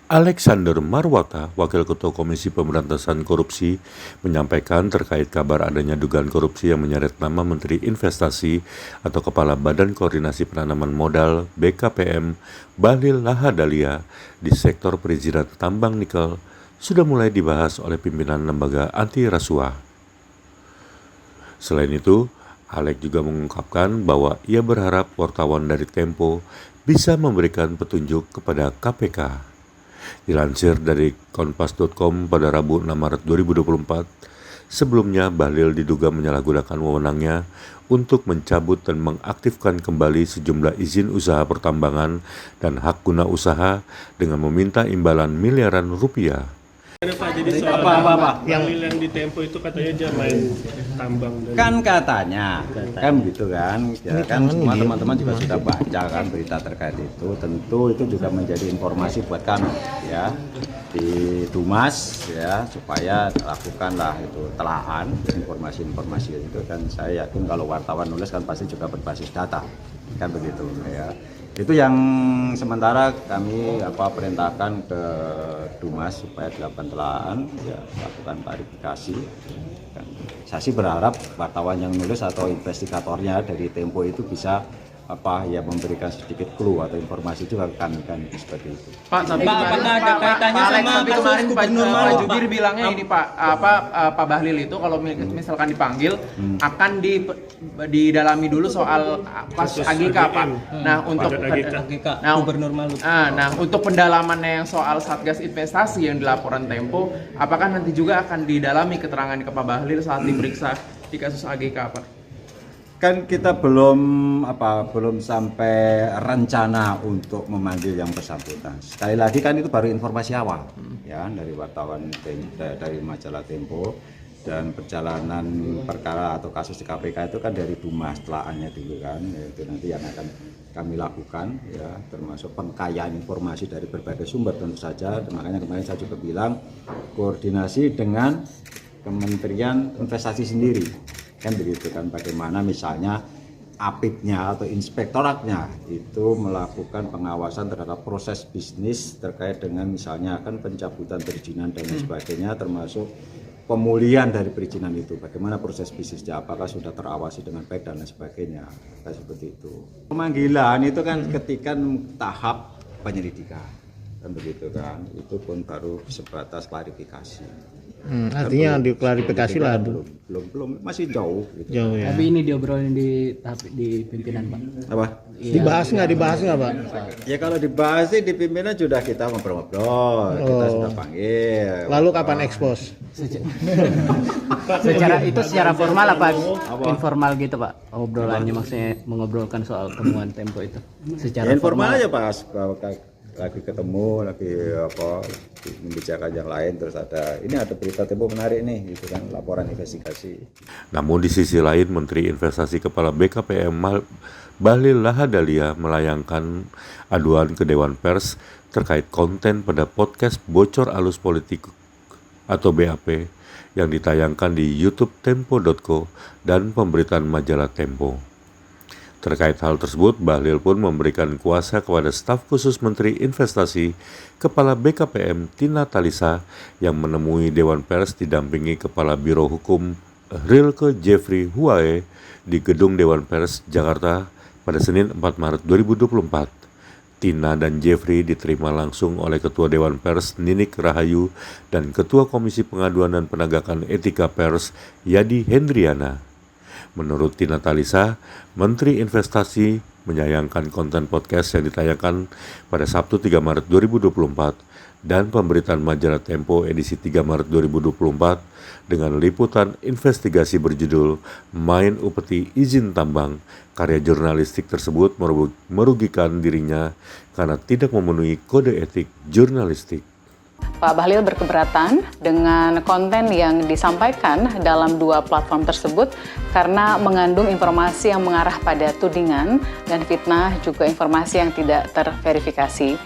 Alexander Marwata, Wakil Ketua Komisi Pemberantasan Korupsi, menyampaikan terkait kabar adanya dugaan korupsi yang menyeret nama Menteri Investasi atau Kepala Badan Koordinasi Penanaman Modal BKPM Bahlil Lahadalia di sektor perizinan tambang nikel sudah mulai dibahas oleh pimpinan lembaga anti rasuah. Selain itu, Alex juga mengungkapkan bahwa ia berharap wartawan dari Tempo bisa memberikan petunjuk kepada KPK. Dilansir dari Kompas.com pada Rabu 6 Maret 2024, sebelumnya Bahlil diduga menyalahgunakan wewenangnya untuk mencabut dan mengaktifkan kembali sejumlah izin usaha pertambangan dan hak guna usaha dengan meminta imbalan miliaran rupiah. Jadi soal apa yang di Tempo itu katanya dia main tambang kan katanya kan gitu kan ya kan semua teman-teman juga sudah baca kan berita terkait itu, tentu itu juga menjadi informasi buat kami ya di Dumas ya, supaya lakukanlah itu telahan informasi-informasi itu. Dan saya yakin kalau wartawan nulis kan pasti juga berbasis data kan begitu ya. Itu yang sementara kami perintahkan ke Dumas supaya dilakukan telahan, ya, lakukan klarifikasi. Dan saya sih berharap wartawan yang nulis atau investigatornya dari Tempo itu bisa memberikan sedikit clue atau informasi juga ke kami kan seperti itu. Pak, tapi apakah ada kaitannya sama kasus Gubernur Pak Jubir bilangnya ini Pak Bahlil itu kalau misalkan dipanggil akan didalami dulu soal kasus AGK Pak. Nah untuk Gubernur Maluku. Nah untuk pendalamannya yang soal Satgas Investasi yang dilaporan Tempo, apakah nanti juga akan didalami keterangan ke Pak Bahlil saat diperiksa di kasus AGK Pak? Kan kita belum sampai rencana untuk memanggil yang bersangkutan. Sekali lagi kan itu baru informasi awal ya dari wartawan dari majalah Tempo, dan perjalanan perkara atau kasus di KPK itu kan dari Dumas telaannya dulu kan, itu nanti yang akan kami lakukan ya, termasuk pengkayaan informasi dari berbagai sumber tentu saja. Dan makanya kemarin saya juga bilang koordinasi dengan Kementerian Investasi sendiri kan begitu kan, bagaimana misalnya APIK-nya atau inspektoratnya itu melakukan pengawasan terhadap proses bisnis terkait dengan misalnya kan pencabutan perizinan dan lain sebagainya, termasuk pemulihan dari perizinan itu, bagaimana proses bisnisnya, apakah sudah terawasi dengan baik dan lain sebagainya, kayak seperti itu. Pemanggilan itu kan ketika tahap penyelidikan kan begitu kan, itu pun baru sebatas klarifikasi. Artinya diklarifikasi lah belum masih jauh gitu. Jauh ya. Tapi ini diobrolin di pimpinan Pak. Apa? Dibahas nggak Pak? Ya kalau dibahas sih di pimpinan sudah kita ngobrol-ngobrol, kita sudah panggil. Lalu kapan ekspos? secara formal apa informal gitu Pak? Obrolannya maksudnya mengobrolkan soal temuan Tempo itu. Secara ya, informal aja pas lagi ketemu, lagi membicarakan yang lain, terus ada berita Tempo menarik nih gitu kan, laporan investigasi. Namun di sisi lain, Menteri Investasi Kepala BKPM Bahlil Lahadalia melayangkan aduan ke Dewan Pers terkait konten pada podcast Bocor Alus Politik atau BAP yang ditayangkan di YouTube Tempo.co dan pemberitaan majalah Tempo. Terkait hal tersebut, Bahlil pun memberikan kuasa kepada staf khusus Menteri Investasi Kepala BKPM Tina Talisa yang menemui Dewan Pers didampingi Kepala Biro Hukum Rilke Jeffrey Huae di Gedung Dewan Pers Jakarta pada Senin 4 Maret 2024. Tina dan Jeffrey diterima langsung oleh Ketua Dewan Pers Ninik Rahayu dan Ketua Komisi Pengaduan dan Penegakan Etika Pers Yadi Hendriana. Menurut Tina Talisa, Menteri Investasi menyayangkan konten podcast yang ditayangkan pada Sabtu 3 Maret 2024 dan pemberitaan majalah Tempo edisi 3 Maret 2024 dengan liputan investigasi berjudul Main Upeti Izin Tambang. Karya jurnalistik tersebut merugikan dirinya karena tidak memenuhi kode etik jurnalistik. Pak Bahlil berkeberatan dengan konten yang disampaikan dalam dua platform tersebut karena mengandung informasi yang mengarah pada tudingan dan fitnah, juga informasi yang tidak terverifikasi.